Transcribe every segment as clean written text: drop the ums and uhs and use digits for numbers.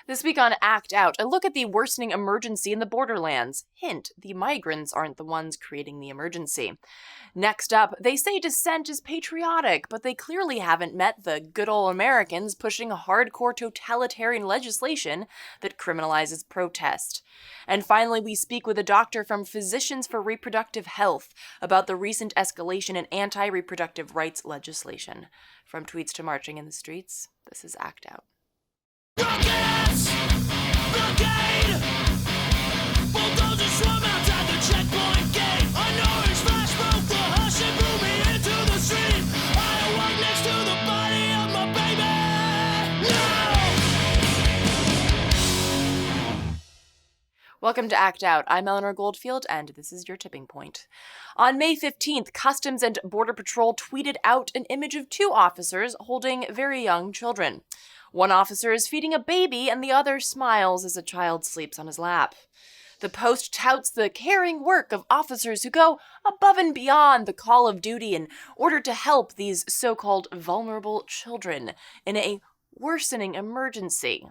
This week on Act Out, a look at the worsening emergency in the borderlands. Hint, the migrants aren't the ones creating the emergency. Next up, they say dissent is patriotic, but they clearly haven't met the good old Americans pushing hardcore totalitarian legislation that criminalizes protest. And finally, we speak with a doctor from Physicians for Reproductive Health about the recent escalation in anti-reproductive rights legislation. From tweets to marching in the streets, this is Act Out. Rockets! Blockade! Bulldozers swarm outside the checkpoint gate. An orange flash broke the hush and blew me into the street. I awoke next to the body of my baby. No! Welcome to Act Out. I'm Eleanor Goldfield, and this is your tipping point. On May 15th, Customs and Border Patrol tweeted out an image of two officers holding very young children. One officer is feeding a baby, and the other smiles as a child sleeps on his lap. The post touts the caring work of officers who go above and beyond the call of duty in order to help these so-called vulnerable children in a worsening emergency.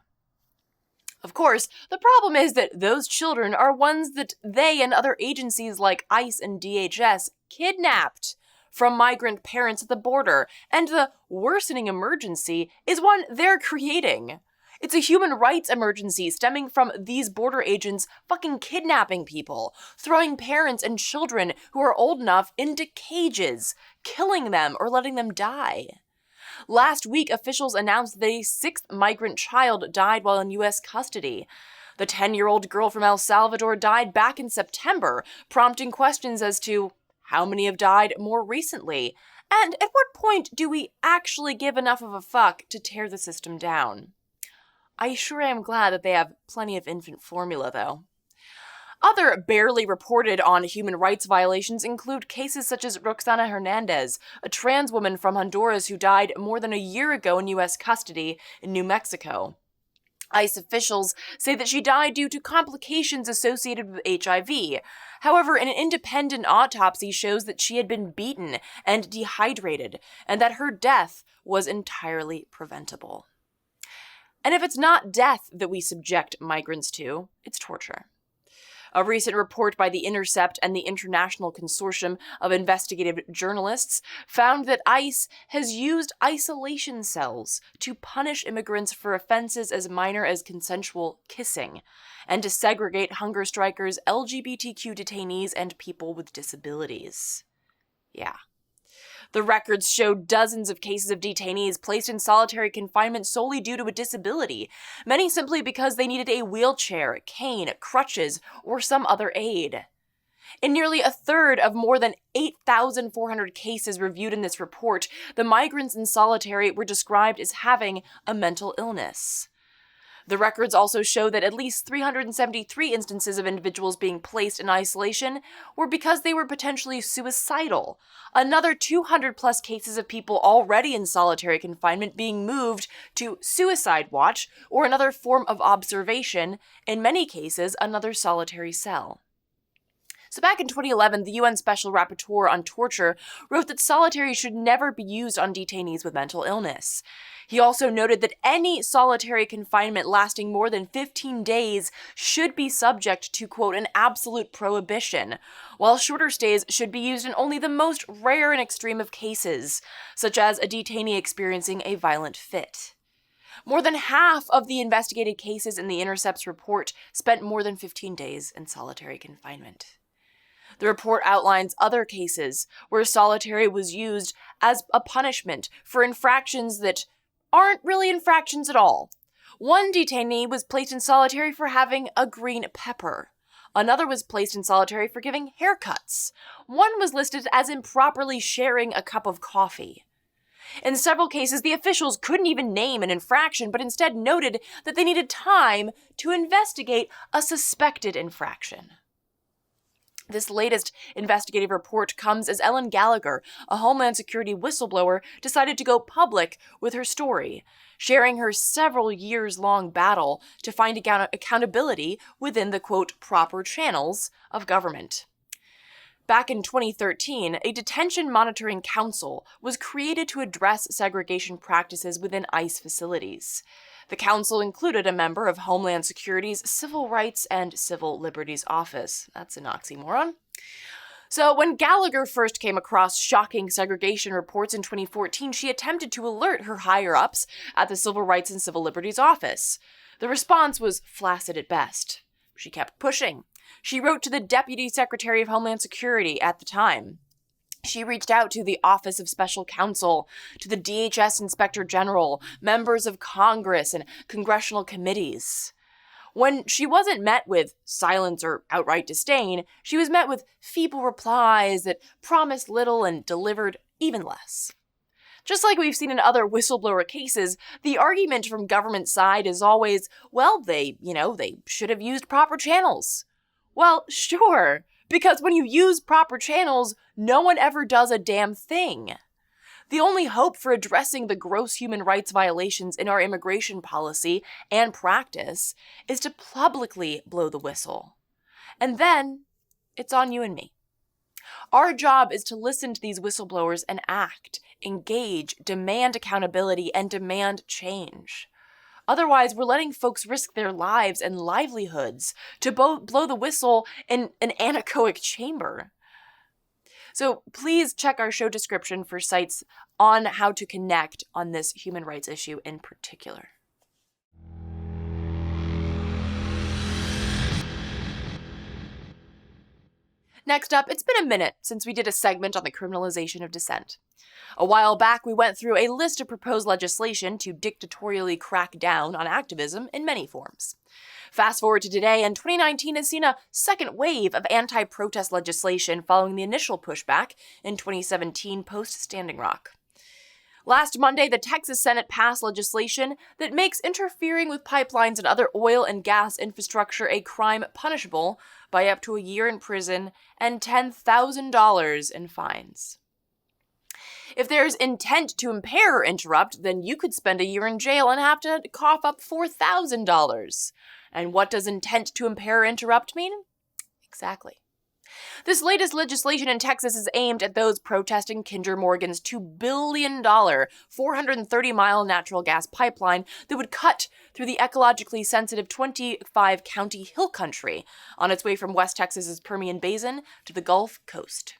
Of course, the problem is that those children are ones that they and other agencies like ICE and DHS kidnapped from migrant parents at the border, and the worsening emergency is one they're creating. It's a human rights emergency stemming from these border agents fucking kidnapping people, throwing parents and children who are old enough into cages, killing them or letting them die. Last week, officials announced that a sixth migrant child died while in U.S. custody. The 10-year-old girl from El Salvador died back in September, prompting questions as to how many have died more recently, and at what point do we actually give enough of a fuck to tear the system down? I sure am glad that they have plenty of infant formula, though. Other barely reported on human rights violations include cases such as Roxana Hernandez, a trans woman from Honduras who died more than a year ago in U.S. custody in New Mexico. ICE officials say that she died due to complications associated with HIV. However, an independent autopsy shows that she had been beaten and dehydrated, and that her death was entirely preventable. And if it's not death that we subject migrants to, it's torture. A recent report by The Intercept and the International Consortium of Investigative Journalists found that ICE has used isolation cells to punish immigrants for offenses as minor as consensual kissing, and to segregate hunger strikers, LGBTQ detainees, and people with disabilities. Yeah. The records showed dozens of cases of detainees placed in solitary confinement solely due to a disability, many simply because they needed a wheelchair, cane, crutches, or some other aid. In nearly a third of more than 8,400 cases reviewed in this report, the migrants in solitary were described as having a mental illness. The records also show that at least 373 instances of individuals being placed in isolation were because they were potentially suicidal. Another 200-plus cases of people already in solitary confinement being moved to suicide watch or another form of observation, in many cases another solitary cell. So back in 2011, the UN Special Rapporteur on Torture wrote that solitary should never be used on detainees with mental illness. He also noted that any solitary confinement lasting more than 15 days should be subject to, quote, an absolute prohibition, while shorter stays should be used in only the most rare and extreme of cases, such as a detainee experiencing a violent fit. More than half of the investigated cases in The Intercept's report spent more than 15 days in solitary confinement. The report outlines other cases where solitary was used as a punishment for infractions that aren't really infractions at all. One detainee was placed in solitary for having a green pepper. Another was placed in solitary for giving haircuts. One was listed as improperly sharing a cup of coffee. In several cases, the officials couldn't even name an infraction, but instead noted that they needed time to investigate a suspected infraction. This latest investigative report comes as Ellen Gallagher, a Homeland Security whistleblower, decided to go public with her story, sharing her several years-long battle to find accountability within the, quote, proper channels of government. Back in 2013, a detention monitoring council was created to address segregation practices within ICE facilities. The council included a member of Homeland Security's Civil Rights and Civil Liberties Office. That's an oxymoron. So when Gallagher first came across shocking segregation reports in 2014, she attempted to alert her higher-ups at the Civil Rights and Civil Liberties Office. The response was flaccid at best. She kept pushing. She wrote to the Deputy Secretary of Homeland Security at the time. She reached out to the Office of Special Counsel, to the DHS Inspector General, members of Congress, and congressional committees. When she wasn't met with silence or outright disdain, she was met with feeble replies that promised little and delivered even less. Just like we've seen in other whistleblower cases, the argument from government side is always, well, they should have used proper channels. Well, sure, because when you use proper channels, no one ever does a damn thing. The only hope for addressing the gross human rights violations in our immigration policy and practice is to publicly blow the whistle. And then, it's on you and me. Our job is to listen to these whistleblowers and act, engage, demand accountability, and demand change. Otherwise, we're letting folks risk their lives and livelihoods to blow the whistle in an anechoic chamber. So please check our show description for sites on how to connect on this human rights issue in particular. Next up, it's been a minute since we did a segment on the criminalization of dissent. A while back, we went through a list of proposed legislation to dictatorially crack down on activism in many forms. Fast forward to today, and 2019 has seen a second wave of anti-protest legislation following the initial pushback in 2017 post-Standing Rock. Last Monday, the Texas Senate passed legislation that makes interfering with pipelines and other oil and gas infrastructure a crime punishable by up to a year in prison and $10,000 in fines. If there's intent to impair or interrupt, then you could spend a year in jail and have to cough up $4,000. And what does intent to impair or interrupt mean? Exactly. This latest legislation in Texas is aimed at those protesting Kinder Morgan's $2 billion 430-mile natural gas pipeline that would cut through the ecologically sensitive 25-county hill country on its way from West Texas's Permian Basin to the Gulf Coast.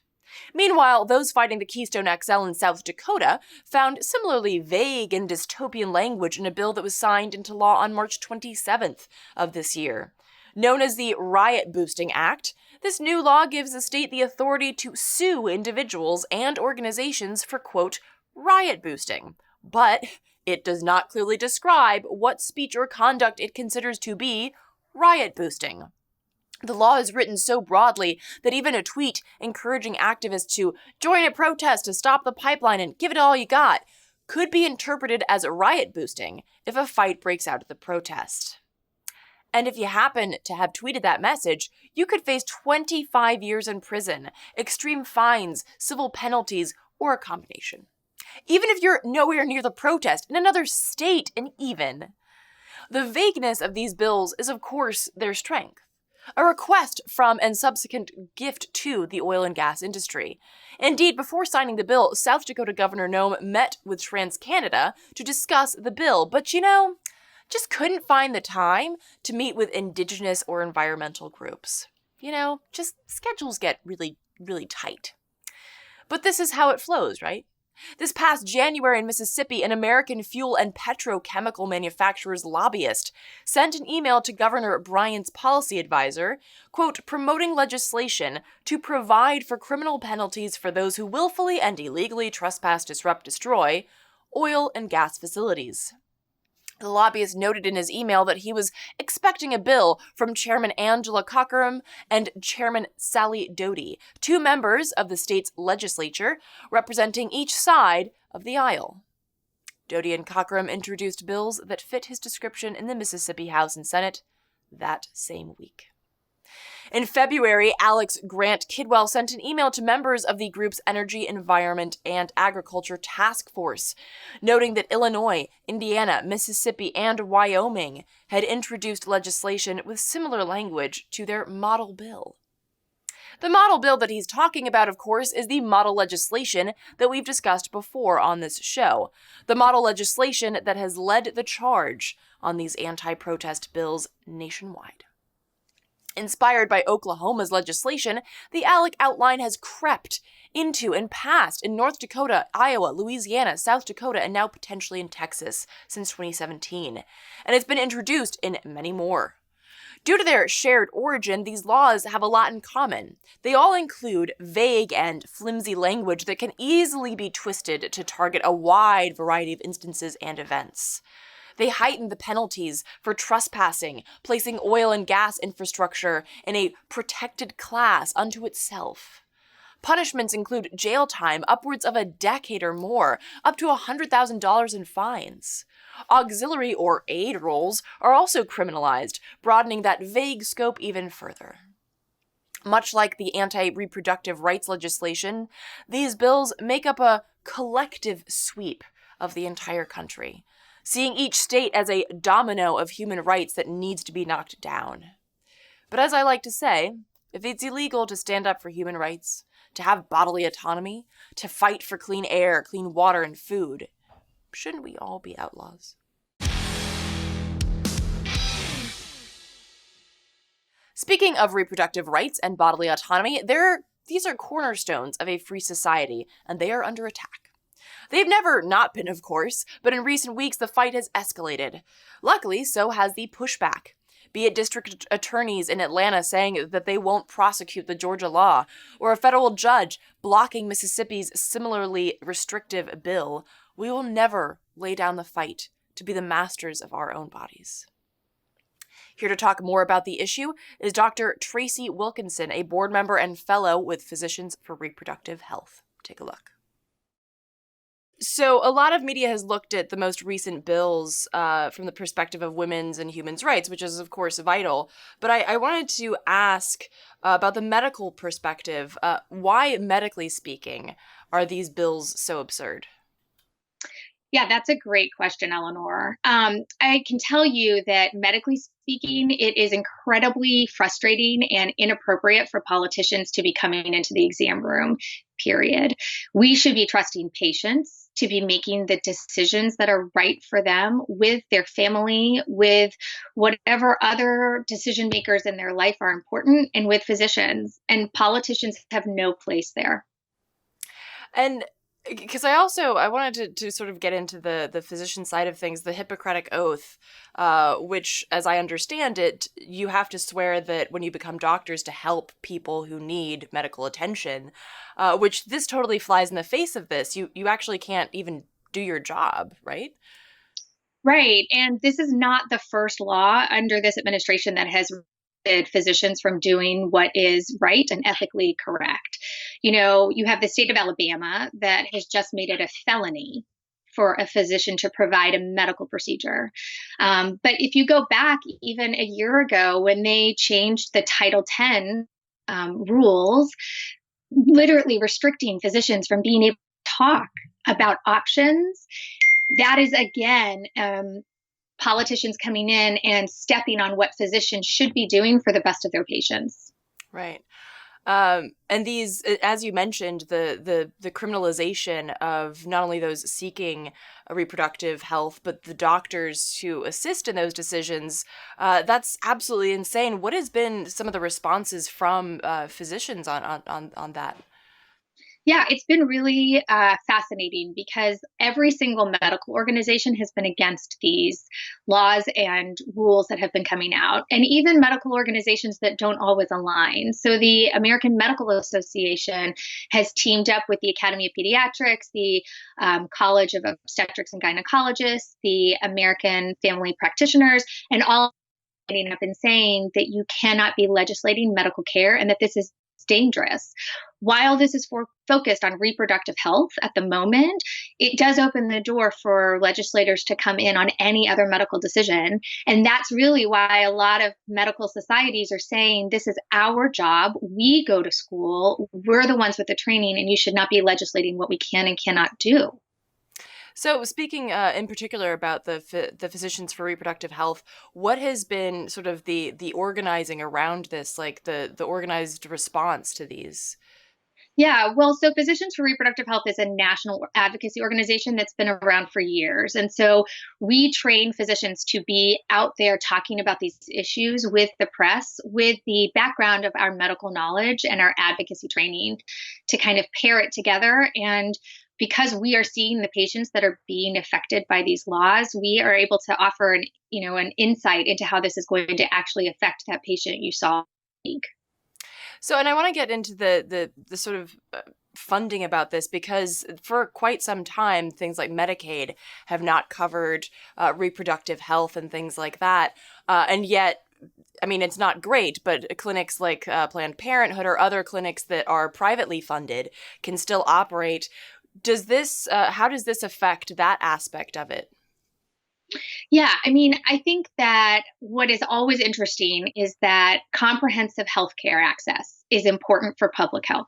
Meanwhile, those fighting the Keystone XL in South Dakota found similarly vague and dystopian language in a bill that was signed into law on March 27th of this year. Known as the Riot Boosting Act, this new law gives the state the authority to sue individuals and organizations for, quote, riot boosting. But it does not clearly describe what speech or conduct it considers to be riot boosting. The law is written so broadly that even a tweet encouraging activists to join a protest to stop the pipeline and give it all you got could be interpreted as riot boosting if a fight breaks out at the protest. And if you happen to have tweeted that message, you could face 25 years in prison, extreme fines, civil penalties, or a combination. Even if you're nowhere near the protest, in another state, and even. The vagueness of these bills is, of course, their strength. A request from and subsequent gift to the oil and gas industry. Indeed, before signing the bill, South Dakota Governor Noem met with TransCanada to discuss the bill, but just couldn't find the time to meet with indigenous or environmental groups. Just schedules get really, really tight. But this is how it flows, right? This past January in Mississippi, an American fuel and petrochemical manufacturer's lobbyist sent an email to Governor Bryant's policy advisor, quote, promoting legislation to provide for criminal penalties for those who willfully and illegally trespass, disrupt, destroy oil and gas facilities. The lobbyist noted in his email that he was expecting a bill from Chairman Angela Cochran and Chairman Sally Doty, two members of the state's legislature, representing each side of the aisle. Doty and Cochran introduced bills that fit his description in the Mississippi House and Senate that same week. In February, Alex Grant Kidwell sent an email to members of the group's Energy, Environment, and Agriculture Task Force, noting that Illinois, Indiana, Mississippi, and Wyoming had introduced legislation with similar language to their model bill. The model bill that he's talking about, of course, is the model legislation that we've discussed before on this show. The model legislation that has led the charge on these anti-protest bills nationwide. Inspired by Oklahoma's legislation, the ALEC outline has crept into and passed in North Dakota, Iowa, Louisiana, South Dakota, and now potentially in Texas since 2017. And it's been introduced in many more. Due to their shared origin, these laws have a lot in common. They all include vague and flimsy language that can easily be twisted to target a wide variety of instances and events. They heighten the penalties for trespassing, placing oil and gas infrastructure in a protected class unto itself. Punishments include jail time upwards of a decade or more, up to $100,000 in fines. Auxiliary or aid roles are also criminalized, broadening that vague scope even further. Much like the anti-reproductive rights legislation, these bills make up a collective sweep of the entire country, seeing each state as a domino of human rights that needs to be knocked down. But as I like to say, if it's illegal to stand up for human rights, to have bodily autonomy, to fight for clean air, clean water, and food, shouldn't we all be outlaws? Speaking of reproductive rights and bodily autonomy, these are cornerstones of a free society, and they are under attack. They've never not been, of course, but in recent weeks the fight has escalated. Luckily, so has the pushback. Be it district attorneys in Atlanta saying that they won't prosecute the Georgia law, or a federal judge blocking Mississippi's similarly restrictive bill, we will never lay down the fight to be the masters of our own bodies. Here to talk more about the issue is Dr. Tracy Wilkinson, a board member and fellow with Physicians for Reproductive Health. Take a look. So a lot of media has looked at the most recent bills from the perspective of women's and humans' rights, which is, of course, vital. But I wanted to ask about the medical perspective. Why, medically speaking, are these bills so absurd? Yeah, that's a great question, Eleanor. I can tell you that medically speaking, it is incredibly frustrating and inappropriate for politicians to be coming into the exam room, period. We should be trusting patients to be making the decisions that are right for them with their family, with whatever other decision makers in their life are important, and with physicians. And politicians have no place there. And because I wanted to sort of get into the physician side of things, the Hippocratic Oath, which, as I understand it, you have to swear that when you become doctors to help people who need medical attention, which this totally flies in the face of this. You actually can't even do your job, right? Right. And this is not the first law under this administration that has physicians from doing what is right and ethically correct. You know, you have the state of Alabama that has just made it a felony for a physician to provide a medical procedure. But if you go back even a year ago when they changed the Title X rules, literally restricting physicians from being able to talk about options, that is, again, politicians coming in and stepping on what physicians should be doing for the best of their patients. Right. And these, as you mentioned, the criminalization of not only those seeking reproductive health, but the doctors who assist in those decisions, that's absolutely insane. What has been some of the responses from physicians on that? Yeah, it's been really fascinating because every single medical organization has been against these laws and rules that have been coming out, and even medical organizations that don't always align. So the American Medical Association has teamed up with the Academy of Pediatrics, the College of Obstetrics and Gynecologists, the American Family Practitioners, and all ending up in saying that you cannot be legislating medical care and that this is dangerous. While this is focused on reproductive health at the moment, it does open the door for legislators to come in on any other medical decision. And that's really why a lot of medical societies are saying this is our job. We go to school. We're the ones with the training, and you should not be legislating what we can and cannot do. So, speaking in particular about the Physicians for Reproductive Health, what has been sort of the organizing around this, like the organized response to these? Yeah, well, so Physicians for Reproductive Health is a national advocacy organization that's been around for years. And so we train physicians to be out there talking about these issues with the press, with the background of our medical knowledge and our advocacy training to kind of pair it together. And because we are seeing the patients that are being affected by these laws, we are able to offer an insight into how this is going to actually affect that patient you saw. So, and I want to get into the sort of funding about this because for quite some time, things like Medicaid have not covered reproductive health and things like that, and yet. I mean, it's not great, but clinics like Planned Parenthood or other clinics that are privately funded can still operate. How does this affect that aspect of it? Yeah, I mean, I think that what is always interesting is that comprehensive healthcare access is important for public health.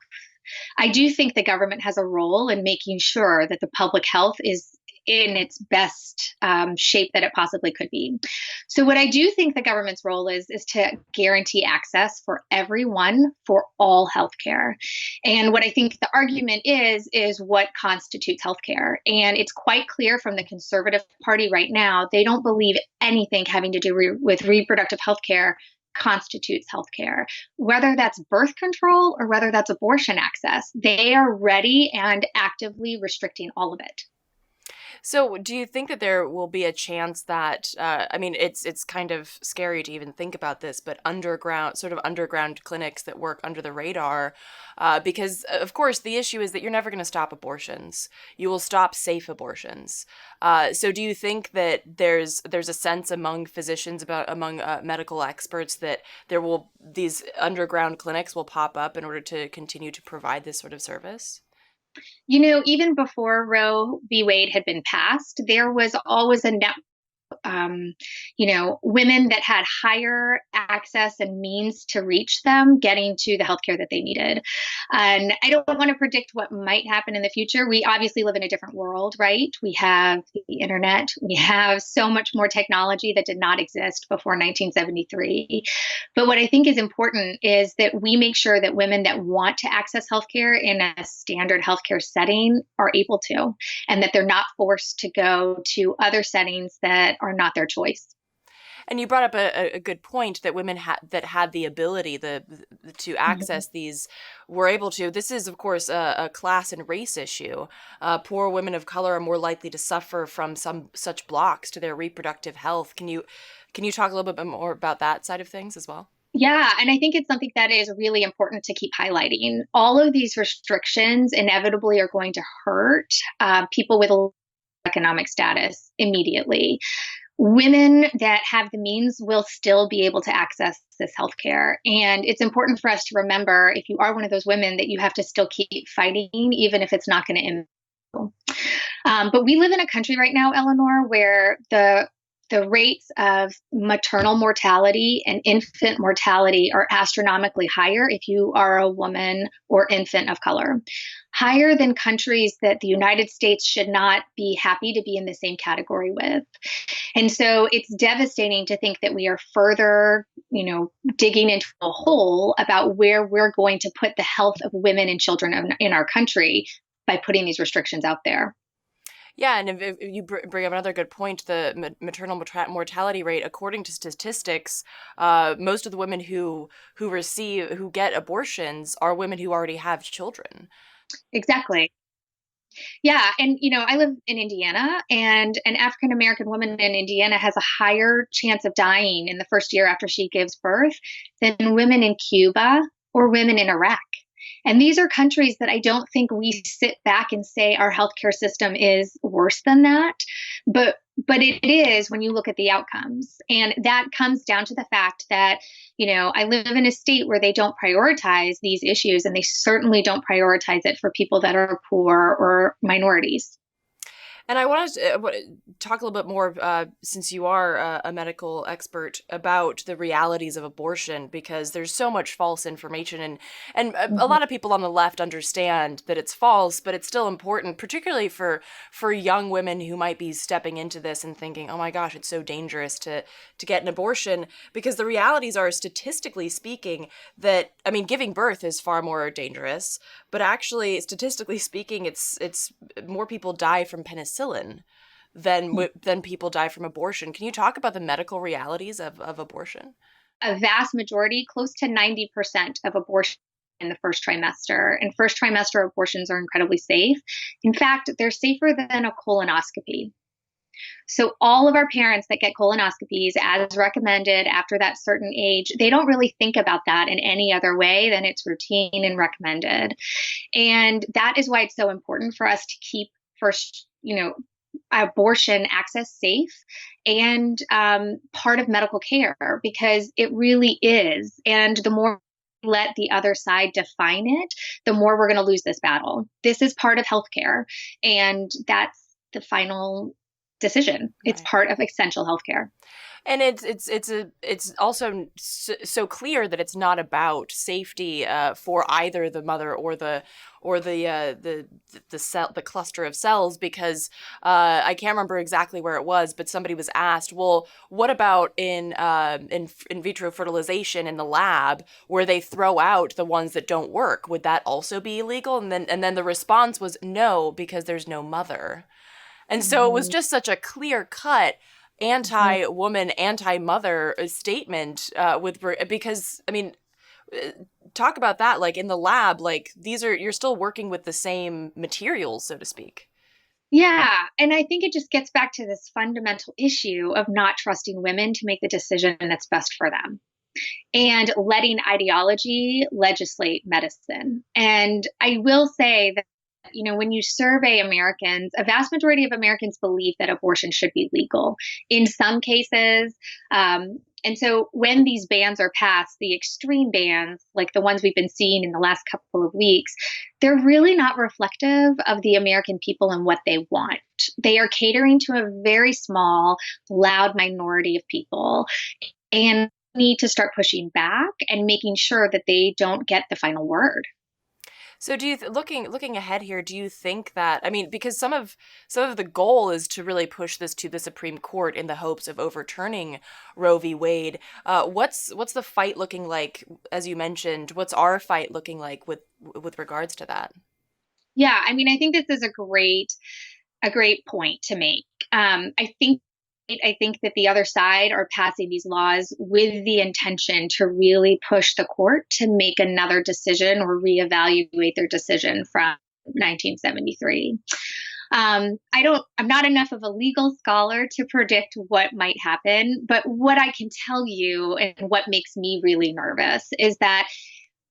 I do think the government has a role in making sure that the public health is in its best shape that it possibly could be. So, what I do think the government's role is to guarantee access for everyone for all healthcare. And what I think the argument is what constitutes healthcare. And it's quite clear from the Conservative Party right now, they don't believe anything having to do with reproductive healthcare constitutes healthcare, whether that's birth control or whether that's abortion access. They are ready and actively restricting all of it. So, do you think that there will be a chance that I mean, it's kind of scary to even think about this, but underground clinics that work under the radar, because of course the issue is that you're never going to stop abortions. You will stop safe abortions. So, do you think that there's a sense among physicians among medical experts that these underground clinics will pop up in order to continue to provide this sort of service? Even before Roe v. Wade had been passed, there was always a women that had higher access and means to reach them getting to the healthcare that they needed. And I don't want to predict what might happen in the future. We obviously live in a different world, right? We have the internet. We have so much more technology that did not exist before 1973. But what I think is important is that we make sure that women that want to access healthcare in a standard healthcare setting are able to, and that they're not forced to go to other settings that are not their choice. And you brought up a good point that women that had the ability to access these were able to. This is, of course, a class and race issue. Poor women of color are more likely to suffer from some such blocks to their reproductive health. Can you talk a little bit more about that side of things as well? Yeah, and I think it's something that is really important to keep highlighting. All of these restrictions inevitably are going to hurt people with economic status immediately. Women that have the means will still be able to access this healthcare. And it's important for us to remember, if you are one of those women, that you have to still keep fighting, even if it's not going to end. But we live in a country right now, Eleanor, where the rates of maternal mortality and infant mortality are astronomically higher if you are a woman or infant of color, higher than countries that the United States should not be happy to be in the same category with. And so it's devastating to think that we are further, digging into a hole about where we're going to put the health of women and children in our country by putting these restrictions out there. Yeah, and if you bring up another good point, the maternal mortality rate, according to statistics, most of the women who get abortions are women who already have children. Exactly. Yeah. And, I live in Indiana, and an African American woman in Indiana has a higher chance of dying in the first year after she gives birth than women in Cuba or women in Iraq. And these are countries that I don't think we sit back and say our healthcare system is worse than that. But it is when you look at the outcomes. And that comes down to the fact that, I live in a state where they don't prioritize these issues, and they certainly don't prioritize it for people that are poor or minorities. And I wanted to talk a little bit more, since you are a medical expert, about the realities of abortion, because there's so much false information, and a Mhm. lot of people on the left understand that it's false, but it's still important, particularly for young women who might be stepping into this and thinking, oh my gosh, it's so dangerous to get an abortion, because the realities are, statistically speaking, that, I mean, giving birth is far more dangerous, but actually, statistically speaking, it's more people die from penicillin than people die from abortion. Can you talk about the medical realities of abortion? A vast majority, close to 90% of abortion in the first trimester. And first trimester abortions are incredibly safe. In fact, they're safer than a colonoscopy. So all of our parents that get colonoscopies as recommended after that certain age, they don't really think about that in any other way than it's routine and recommended. And that is why it's so important for us to keep first, abortion access safe and part of medical care, because it really is. And the more we let the other side define it, the more we're going to lose this battle. This is part of healthcare, and that's the final decision. It's Right. part of essential healthcare. And it's also so clear that it's not about safety for either the mother or the cell, the cluster of cells, because I can't remember exactly where it was, but somebody was asked, well, what about in vitro fertilization in the lab where they throw out the ones that don't work? Would that also be illegal? And then the response was no, because there's no mother. And so it was Mhm. just such a clear cut anti-woman, anti-mother statement because, I mean, uh, talk about that, like in the lab, like you're still working with the same materials, so to speak. Yeah. And I think it just gets back to this fundamental issue of not trusting women to make the decision that's best for them and letting ideology legislate medicine. And I will say that, when you survey Americans, a vast majority of Americans believe that abortion should be legal in some cases. And so when these bans are passed, the extreme bans, like the ones we've been seeing in the last couple of weeks, they're really not reflective of the American people and what they want. They are catering to a very small, loud minority of people, and need to start pushing back and making sure that they don't get the final word. So do you looking ahead here, do you think that, I mean, because some of the goal is to really push this to the Supreme Court in the hopes of overturning Roe v. Wade. What's the fight looking like? As you mentioned, what's our fight looking like with regards to that? Yeah, I mean, I think this is a great point to make. I think that the other side are passing these laws with the intention to really push the court to make another decision or reevaluate their decision from 1973. I'm not enough of a legal scholar to predict what might happen, but what I can tell you and what makes me really nervous is that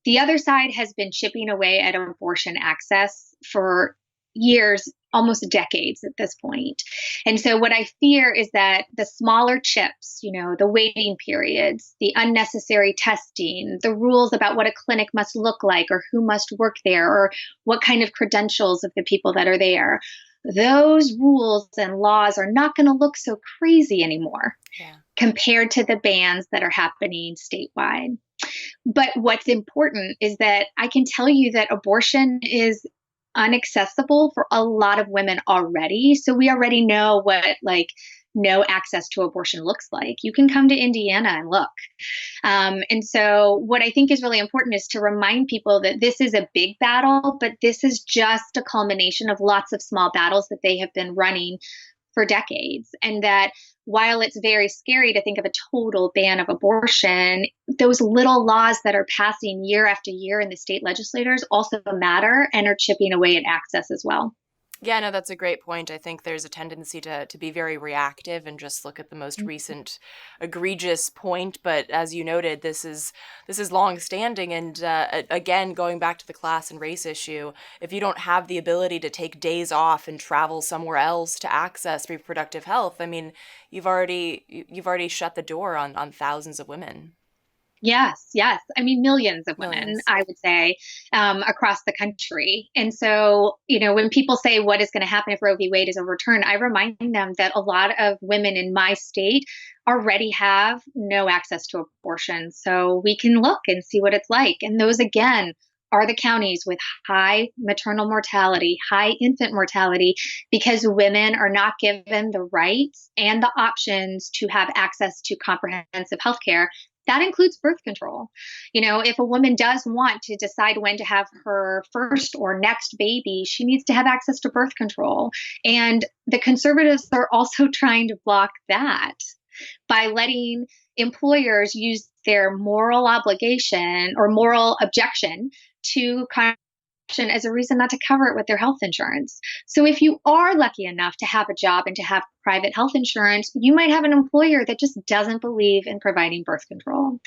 the other side has been chipping away at abortion access for years, almost decades at this point. And so what I fear is that the smaller chips, the waiting periods, the unnecessary testing, the rules about what a clinic must look like or who must work there or what kind of credentials of the people that are there, those rules and laws are not going to look so crazy anymore Yeah. compared to the bans that are happening statewide. But what's important is that I can tell you that abortion is unaccessible for a lot of women already. So we already know what no access to abortion looks like. You can come to Indiana and look. And so what I think is really important is to remind people that this is a big battle, but this is just a culmination of lots of small battles that they have been running for decades. And that while it's very scary to think of a total ban of abortion, those little laws that are passing year after year in the state legislators also matter and are chipping away at access as well. Yeah, no, that's a great point. I think there's a tendency to be very reactive and just look at the most recent egregious point. But as you noted, this is long standing, and again, going back to the class and race issue, if you don't have the ability to take days off and travel somewhere else to access reproductive health, I mean, you've already shut the door on thousands of women. Yes, yes. I mean, millions of women, Millions. I would say, across the country. And so, when people say what is going to happen if Roe v. Wade is overturned, I remind them that a lot of women in my state already have no access to abortion. So we can look and see what it's like. And those, again, are the counties with high maternal mortality, high infant mortality, because women are not given the rights and the options to have access to comprehensive health care. That includes birth control. If a woman does want to decide when to have her first or next baby, she needs to have access to birth control. And the conservatives are also trying to block that by letting employers use their moral obligation or moral objection to as a reason not to cover it with their health insurance. So if you are lucky enough to have a job and to have private health insurance, you might have an employer that just doesn't believe in providing birth control.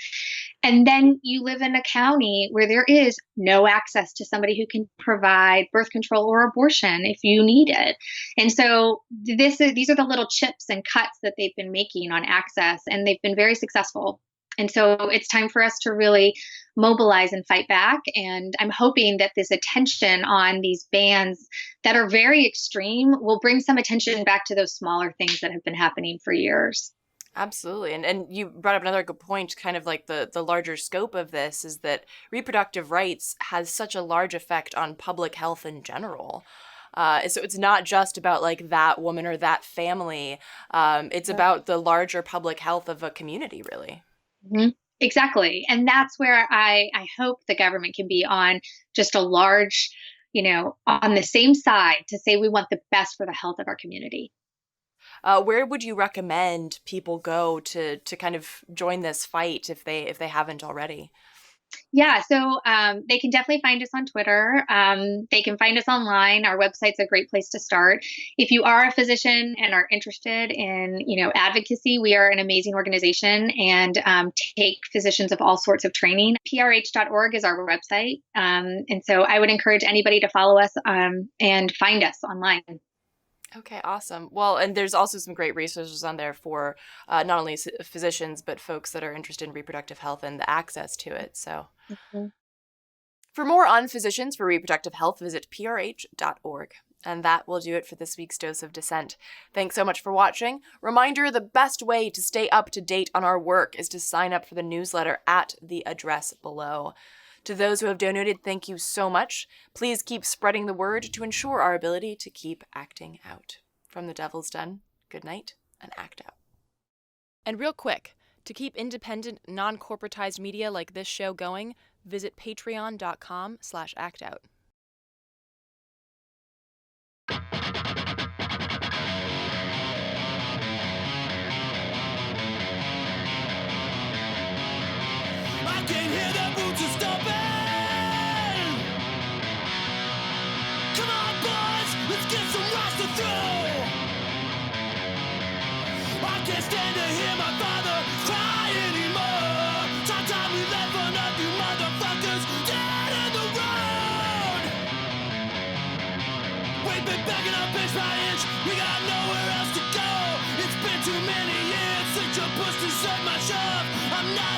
And then you live in a county where there is no access to somebody who can provide birth control or abortion if you need it. And so these are the little chips and cuts that they've been making on access, and they've been very successful. And so it's time for us to really mobilize and fight back. And I'm hoping that this attention on these bans that are very extreme will bring some attention back to those smaller things that have been happening for years. Absolutely. And you brought up another good point, kind of like the larger scope of this is that reproductive rights has such a large effect on public health in general. So it's not just about like that woman or that family. It's about the larger public health of a community, really. Mm-hmm. Exactly. And that's where I hope the government can be on just a large, on the same side to say we want the best for the health of our community. Where would you recommend people go to kind of join this fight if they haven't already? Yeah, so they can definitely find us on Twitter. They can find us online. Our website's a great place to start. If you are a physician and are interested in, advocacy, we are an amazing organization and take physicians of all sorts of training. PRH.org is our website. And so I would encourage anybody to follow us and find us online. Okay, awesome. Well, and there's also some great resources on there for not only physicians, but folks that are interested in reproductive health and the access to it. So for more on physicians for reproductive health, visit prh.org. And that will do it for this week's Dose of Dissent. Thanks so much for watching. Reminder, the best way to stay up to date on our work is to sign up for the newsletter at the address below. To those who have donated, thank you so much. Please keep spreading the word to ensure our ability to keep acting out. From the Devil's Den, good night and act out. And real quick, to keep independent, non-corporatized media like this show going, visit patreon.com/actout. I can hear the boots are stomping. Come on, boys, let's get some rocks to throw. I can't stand to hear my father cry anymore. Time we left for nothing, motherfuckers dead in the road. We've been backing up inch by inch, we got nowhere else to go. It's been too many years since you pushed and said my shove. I'm not